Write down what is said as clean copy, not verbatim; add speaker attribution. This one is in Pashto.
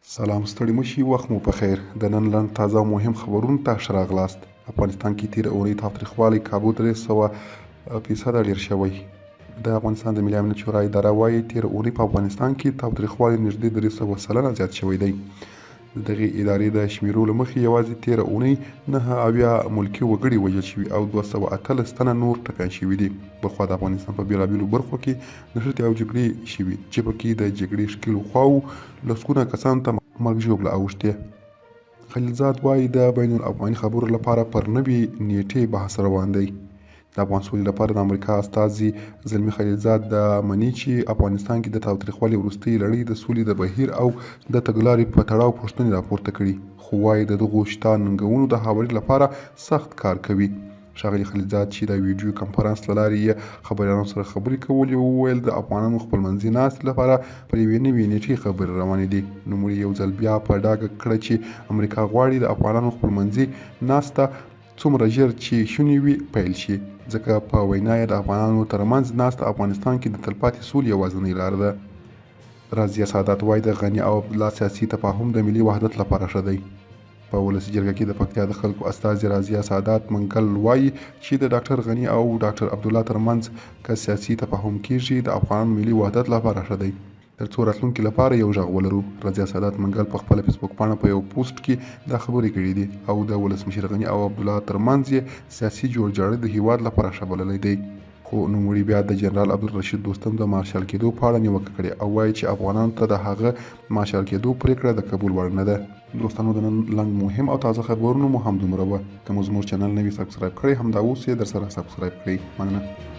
Speaker 1: سلام ستړي مشي، وخت مو په خیر. د نن لنډ تازه او مهم خبرونو ته ښه راغلاست. افغانستان کې تېره اونۍ تاوتریخوالی کابو 300% ډېر شوی. د افغانستان د ملي امنیت شورا اداره وایي تېره اونۍ په افغانستان کې تاوتریخوالی نږدې 300% زیات شوی دی. د دغې ادارې د شمیرو له مخې یوازې تېره اونۍ 79 ملکي وګړي وژل شوي او 218 تنه نور ټپیان شوي دي. بلخوا د افغانستان په بېلابېلو برخو کې نښتې او جګړې شوي چې پکې د جګړې ښکېلو خواوو لسګونه کسانو ته مرګ ژوبله اوښتې. خلیلزاد وایي د بین الافغاني خبرو لپاره پر نوې نیټې بحث روان دی. د افغان سولې لپاره د امریکا استازي زلمي خلیلزاد د مني چې افغانستان کې د تاوتریخوالي وروستۍ لړۍ د سولې د بهیر او د تګلارې په تړاو پوښتنې راپورته کړي، خو وایي د دغو شته ننګونو د هواري لپاره سخت کار کوي. ښاغلي خلیلزاد چې د ویډیو کنفرانس له لارې یې خبریالانو سره خبرې کولې وویل د افغانانو خپلمنځي ناستې لپاره پر یوې نوې نیټې خبرې روانې دي. نوموړي یو ځل بیا په ډاګه کړه چې امریکا غواړي د افغانانو خپلمنځي ناسته څومره ژر چې شونې وي پیل شي، ځکه په وینا یې د افغانانو ترمنځ ناسته افغانستان کې د تلپاتې سولې یوازینۍ لار ده. رضیه سادات وایي د غني او عبدالله سیاسي تفاهم د ملي وحدت لپاره ښه دی. په ولسي جرګه کې د پکتیا د خلکو استازي رضیه سادات منګل وایي چې د ډاکټر غني او ډاکټر عبدالله ترمنځ که سیاسي تفاهم کېږي د افغانانو ملي وحدت لپاره ښه دی، ترڅو راتلونکي لپاره یو غږ ولرو. رضیه سادات منګل په خپله فیسبوک پاڼه په یو پوسټ کې دا خبرې کړې دي او د ولسمشر غني او عبدالله ترمنځ یې سیاسي جوړجاړی د هیواد لپاره ښه بللی دی. خو نوموړي بیا د جنرال عبدالرشید دوستم د مارشال کېدو په اړه نیوکه کړې او وایي چې افغانانو ته د هغه مارشال کېدو پرېکړه د قبول وړ نه ده. دوستانو د نن لنډ مهم او تازه خبرونو مو همدومره وه. که مو زموږ چینل نه وي سبسکرایب کړی همدا اوس یې درسره سبسکرایب کړئ. مننه.